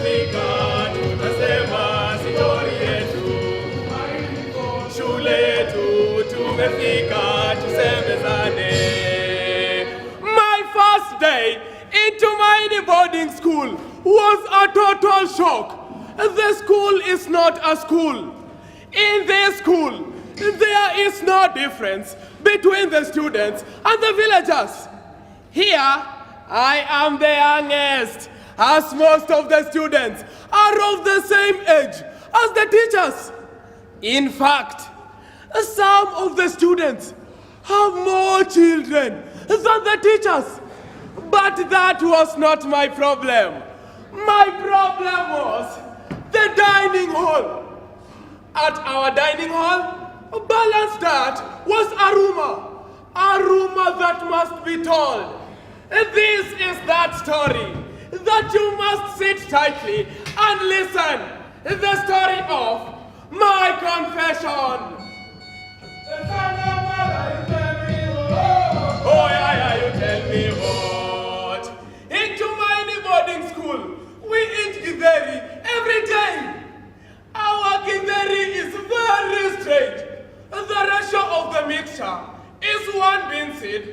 tumefika, tunasema story yetu. Shule yetu tumefika, tusemezane. My first day into my boarding school was a total shock. The school is not a school. In this school, there is no difference between the students and the villagers. Here, I am the youngest, as most of the students are of the same age as the teachers. In fact, some of the students have more children than the teachers. But that was not my problem. My problem was the dining hall. At our dining hall, balanced that was a rumor that must be told. This is that story that you must sit tightly and listen. The story of my confession. Oh yeah, you tell me what? Into my boarding school, we eat githeri every day. Our githeri is very strange. The ratio of the mixture is 1 bean seed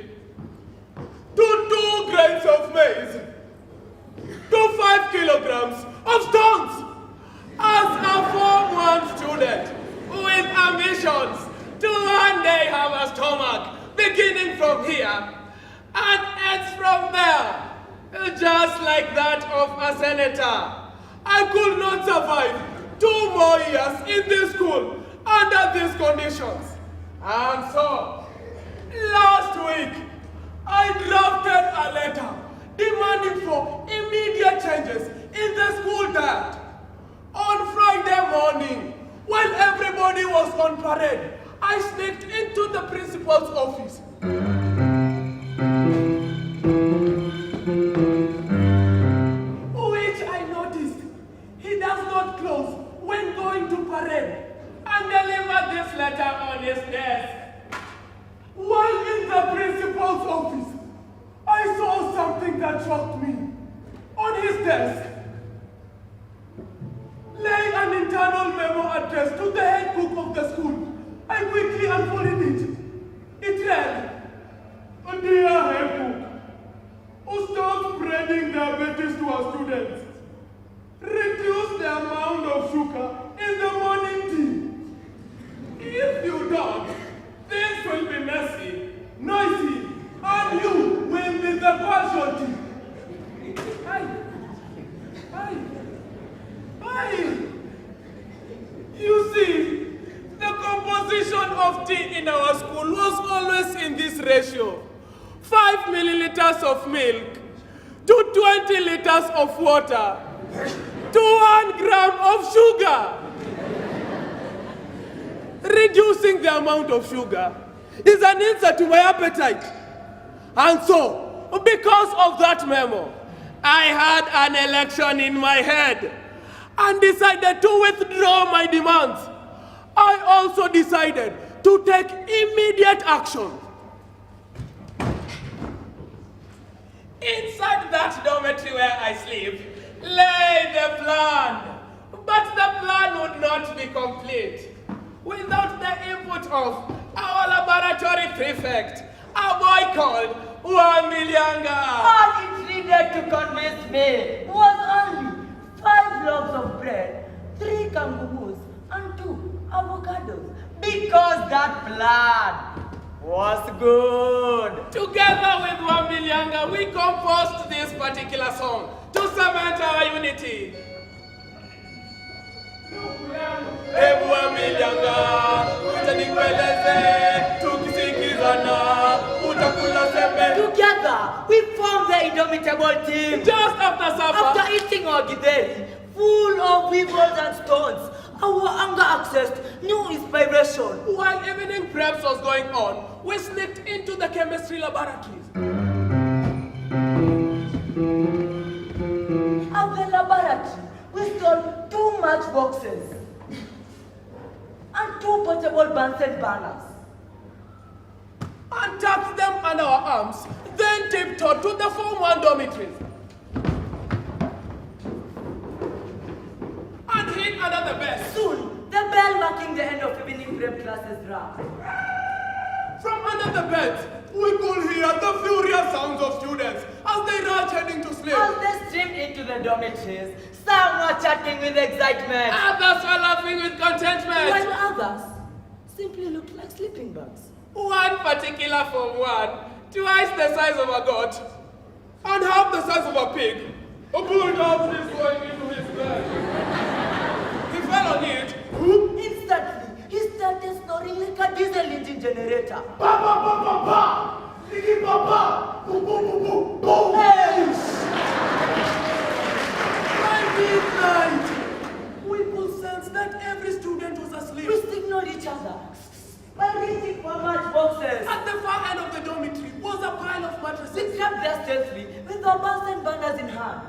to 2 grains of maize to 5 kilograms of stones. As a Form 1 student with ambitions to one day have a stomach beginning from here and ends from there, just like that of a senator, I could not survive 2 more years in this school under these conditions. And so, last week, I drafted a letter demanding for immediate changes in the school diet. On Friday morning, while everybody was on parade, I sneaked into the principal's office. Which I noticed he does not close when going to parade, and delivered this letter on his desk. While in the principal's office, I saw something that shocked me. On his desk lay an internal memo addressed to the head cook of the school. I quickly unfolded it. It read, "Dear head cook, stop spreading diabetes to our students. Reduce the amount of sugar in the morning tea. If you don't, things will be messy, noisy, and you will be the casualty." You see, the composition of tea in our school was always in this ratio. 5 milliliters of milk to 20 liters of water to 1 gram of sugar. Reducing the amount of sugar is an insult to my appetite. And so, because of that memo, I had an election in my head and decided to withdraw my demands. I also decided to take immediate action. Inside that dormitory where I sleep lay the plan. But the plan would not be complete without the input of our laboratory prefect, a boy called Wamilianga. All it needed to convince me was only 5 loaves of bread, 3 kangaroos, and 2 avocados. Because that plan was good. Together with Wambilianga, we composed this particular song to cement our unity. Ebu Wambilianga, utanikueleze, tukisikizana, utakula sembe. Together, we formed the indomitable team. Just after supper, After eating our githeri, full of weevils and stones, our anger accessed new inspiration. while evening preps was going on, we sneaked into the chemistry laboratories. At the laboratory, we stole 2 matchboxes and 2 portable Bunsen burners. And tucked them under our arms, then tiptoed to the Form 1 dormitories. rape classes rap. From under the beds, we could hear the furious sounds of students as they rushed heading to sleep. As they streamed into the dormitories, some were chatting with excitement, Others were laughing with contentment. while others simply looked like sleeping bags. One particular Form 1, twice the size of a goat, and half the size of a pig, pulled out his going into his bed. He fell on it. Instantly, he started snoring like a diesel engine generator. Ba ba ba ba ba! Ligi ba ba! Boo boo boo boo boo! Hey! By midnight, we could sense that every student was asleep. We signaled each other by reaching for matchboxes. At the far end of the dormitory was a pile of We mattresses. crept there stealthily with our Bunsen burners in hand.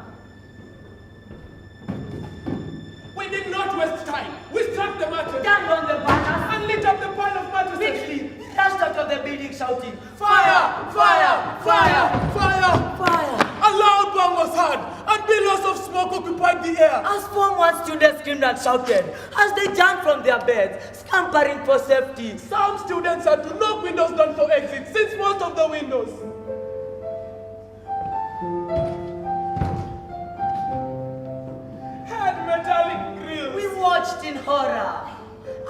We did not waste time. We struck the mattress Turned on the burners and lit up the pile of mattresses. quickly. We rushed out of the building shouting, Fire! Fire! Fire! Fire! Fire! A loud bang was heard, and billows of smoke occupied the air. As Form 1 students screamed and shouted as they jumped from their beds, scampering for safety. Some students had to knock windows down for exit, since most of the windows had metallic grills. We watched in horror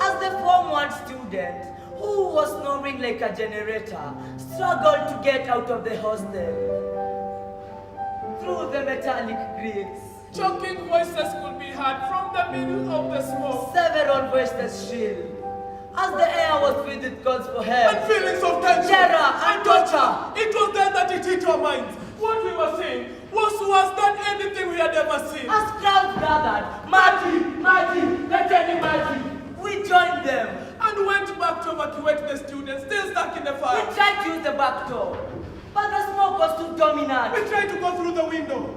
as the Form 1 student, who was snoring like a generator, struggled to get out of the hostel through the metallic grills. Choking voices could be heard from the middle of the smoke, Several voices shrilled as the air was filled with calls for help. and feelings of tension Terror and torture. It was then that it hit our minds. What we were seeing was worse than anything we had ever seen. As crowds gathered, Marty, Lieutenant Marty, we joined them. And went back to evacuate the students still stuck in the We fire. tried to use the back door, but the smoke was too dominant. We tried to go through the window,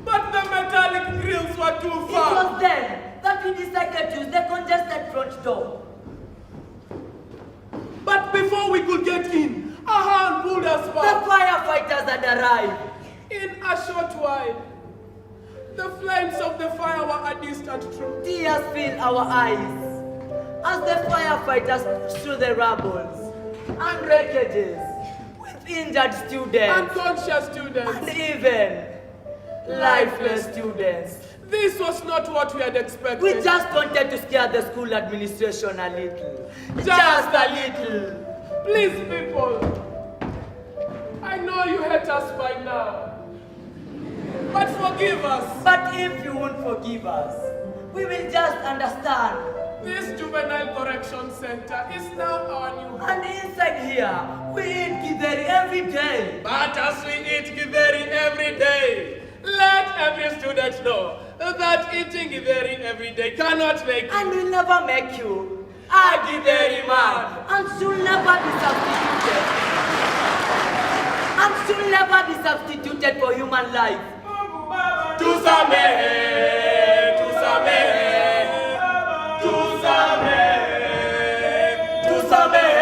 but the metallic grills were too It far. was then that we decided to use the congested front door. But before we could get in, a hand pulled us The back. firefighters had arrived. In a short while, the flames of the fire were a distant truth. Tears filled our eyes as the firefighters pushed through the rubbles and wreckages with injured students Unconscious students. and even lifeless students. This was not what we had expected. We just wanted to scare the school administration a little. Just a little. Please, people, I know you hate us by now, but forgive us. But if you won't forgive us, we will just understand. This juvenile correction center is now our new home. And inside here, we eat githeri every day. But as we eat githeri every day, let every student know that eating githeri every day cannot make And you will never make you a githeri man. And should never be substituted. And should never be substituted for human life. tusamehe, tusamehe, tusamehe, tusamehe.